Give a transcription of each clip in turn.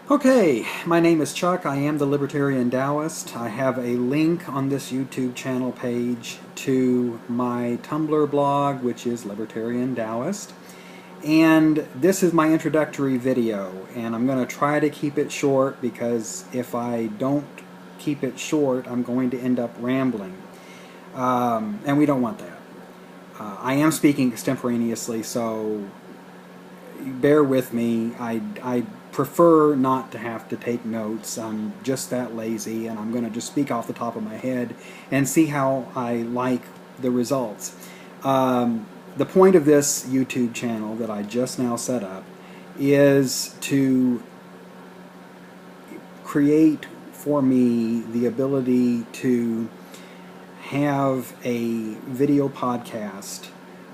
Okay, my name is Chuck. I am the Libertarian Taoist. I have a link on this YouTube channel page to my Tumblr blog, which is Libertarian Taoist. And this is my introductory video, and I'm going to try to keep it short because if I don't keep it short, I'm going to end up rambling. And we don't want that. I am speaking extemporaneously, so bear with me. I prefer not to have to take notes. I'm just that lazy, and I'm going to just speak off the top of my head and see how I like the results. The point of this YouTube channel that I just now set up is to create for me the ability to have a video podcast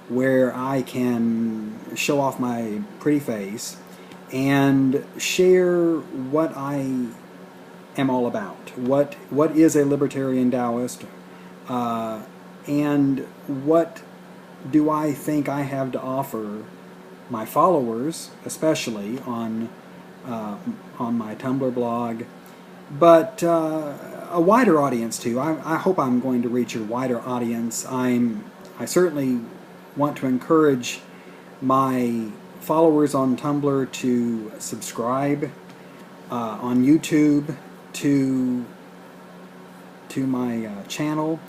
where I can show off my pretty face and share what I am all about. What is a libertarian Taoist, and what do I think I have to offer my followers, especially on my Tumblr blog, but a wider audience too. I hope I'm going to reach a wider audience. I certainly want to encourage my followers on Tumblr to subscribe on YouTube to my channel.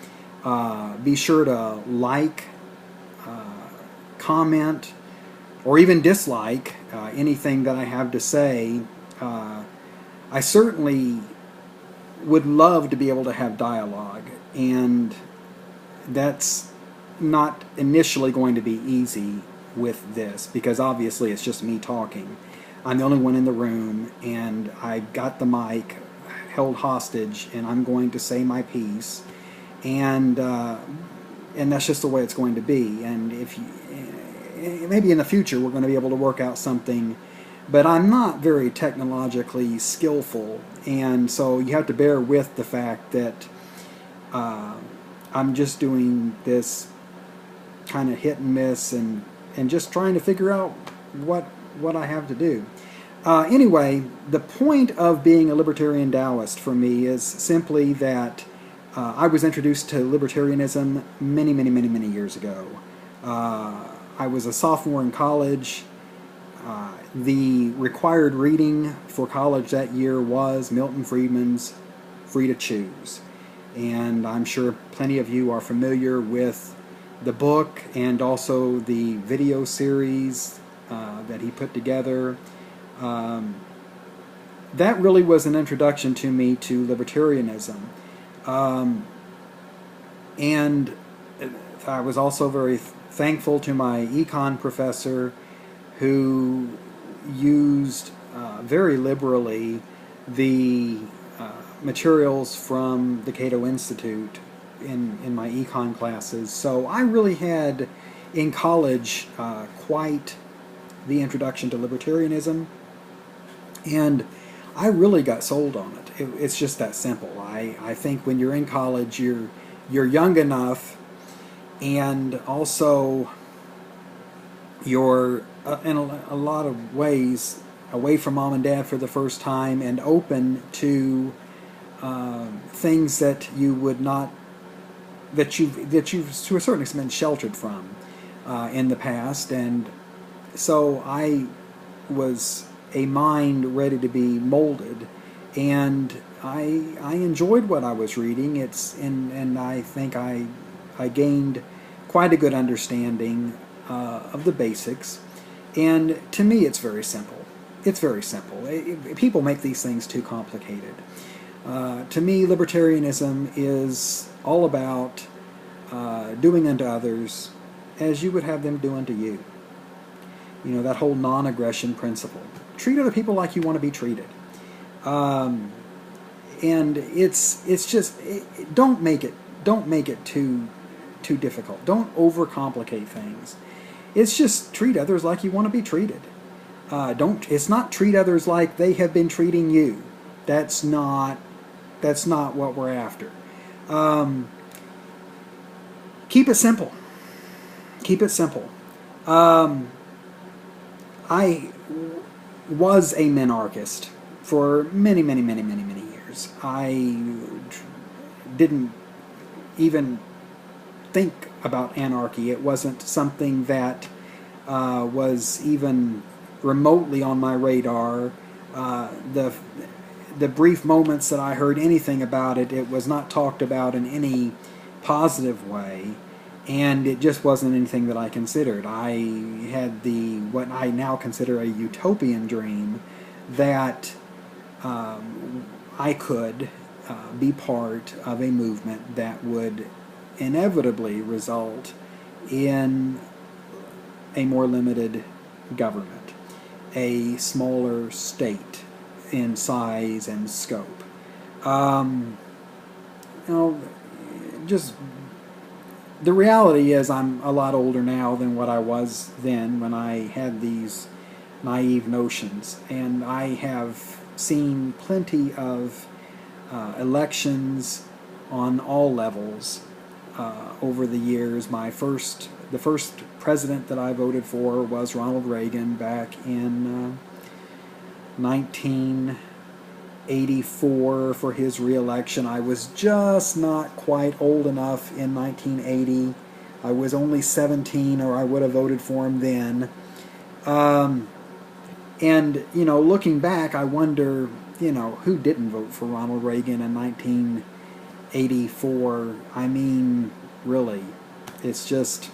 Be sure to like, comment, or even dislike anything that I have to say. I certainly would love to be able to have dialogue, and that's not initially going to be easy with this because obviously it's just me talking. I'm the only one in the room, and I've got the mic held hostage, and I'm going to say my piece, and that's just the way it's going to be. And if you, maybe in the future we're going to be able to work out something, but I'm not very technologically skillful, and so you have to bear with the fact that I'm just doing this kind of hit and miss and just trying to figure out what I have to do. Anyway, the point of being a libertarian Taoist for me is simply that I was introduced to libertarianism many years ago. I was a sophomore in college. The required reading for college that year was Milton Friedman's Free to Choose. And I'm sure plenty of you are familiar with the book and also the video series that he put together. That really was an introduction to me to libertarianism. And I was also very thankful to my econ professor who used very liberally the materials from the Cato Institute in my econ classes. So I really had in college quite the introduction to libertarianism, and I really got sold on it. It's just that simple. I think when you're in college, you're young enough, and also you're in a lot of ways away from mom and dad for the first time and open to things that you would not, that you've to a certain extent sheltered from in the past. And so I was a mind ready to be molded, and I enjoyed what I was reading. And I think I gained quite a good understanding of the basics. And to me, it's very simple. It's very simple. People make these things too complicated. To me, libertarianism is all about doing unto others as you would have them do unto you. You know, that whole non-aggression principle. Treat other people like you want to be treated. And it's just, don't make it too difficult. Don't overcomplicate things. It's just treat others like you want to be treated. It's not treat others like they have been treating you. That's not what we're after. Keep it simple. Keep it simple. I was a minarchist for many, many, many, many, many years. I didn't even think about anarchy. It wasn't something that was even remotely on my radar. The brief moments that I heard anything about it, it was not talked about in any positive way, and it just wasn't anything that I considered. I had what I now consider a utopian dream that I could be part of a movement that would inevitably result in a more limited government, a smaller state in size and scope. Just the reality is I'm a lot older now than what I was then when I had these naive notions, and I have seen plenty of elections on all levels over the years. The first president that I voted for was Ronald Reagan back in 1984 for his re-election. I was just not quite old enough in 1980. I was only 17, or I would have voted for him then. And, looking back, I wonder, who didn't vote for Ronald Reagan in 1984? I mean, really, it's just,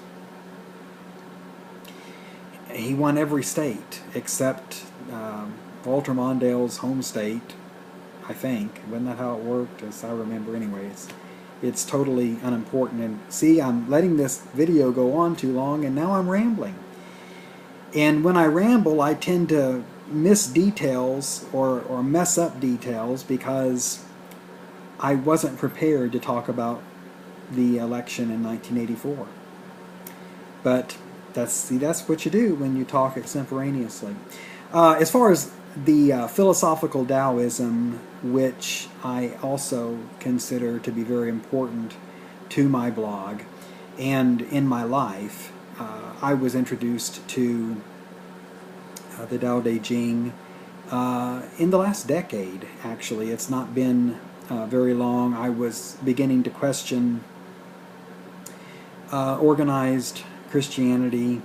he won every state except Walter Mondale's home state, I think. Wasn't that how it worked? As I remember anyway. It's totally unimportant. And see, I'm letting this video go on too long, and now I'm rambling. And when I ramble, I tend to miss details or mess up details because I wasn't prepared to talk about the election in 1984. But that's what you do when you talk extemporaneously. As far as the philosophical Taoism, which I also consider to be very important to my blog and in my life, I was introduced to the Tao Te Ching in the last decade, actually. It's not been very long. I was beginning to question organized Christianity,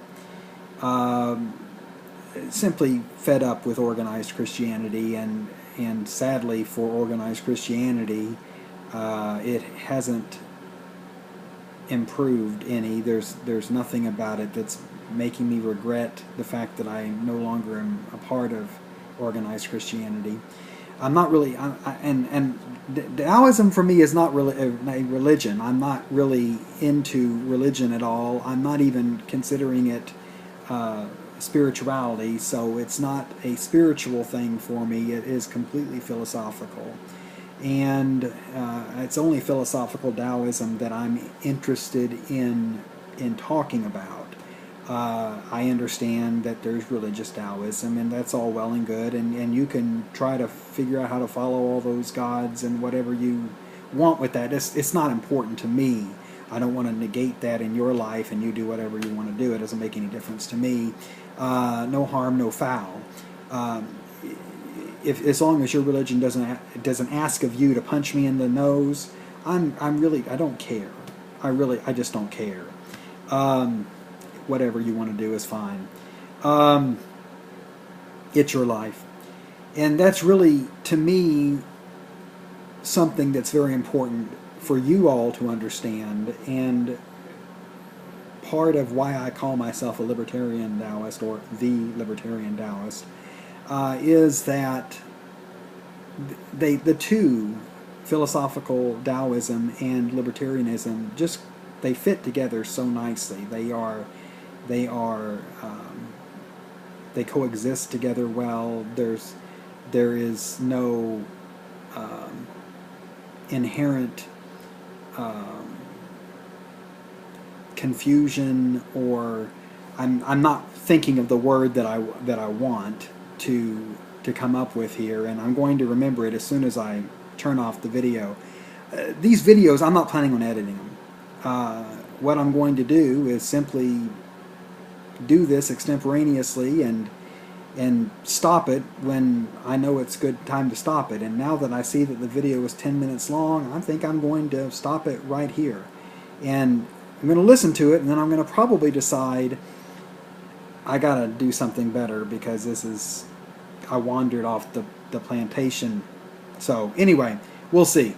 simply fed up with organized Christianity, and sadly for organized Christianity, it hasn't improved any. There's nothing about it that's making me regret the fact that I no longer am a part of organized Christianity. I'm not really, and Taoism for me is not really a religion. I'm not really into religion at all. I'm not even considering it spirituality, so it's not a spiritual thing for me. It is completely philosophical. And it's only philosophical Taoism that I'm interested in talking about. I understand that there's religious Taoism, and that's all well and good, and you can try to figure out how to follow all those gods and whatever you want with that. It's not important to me. I don't want to negate that in your life, and you do whatever you want to do. It doesn't make any difference to me. No harm, no foul. As long as your religion doesn't ask of you to punch me in the nose, I don't care. I just don't care. Whatever you want to do is fine. It's your life. And that's really, to me, something that's very important for you all to understand, and part of why I call myself a libertarian Taoist, or the libertarian Taoist, is that the two, philosophical Taoism and libertarianism, they fit together so nicely. They coexist together well. There is no inherent confusion, or I'm not thinking of the word that I want to come up with here, and I'm going to remember it as soon as I turn off the video. These videos, I'm not planning on editing them. What I'm going to do is simply do this extemporaneously, and and stop it when I know it's good time to stop it. And now that I see that the video is 10 minutes long, I think I'm going to stop it right here. And I'm going to listen to it, and then I'm going to probably decide I got to do something better, because I wandered off the plantation. So anyway, we'll see.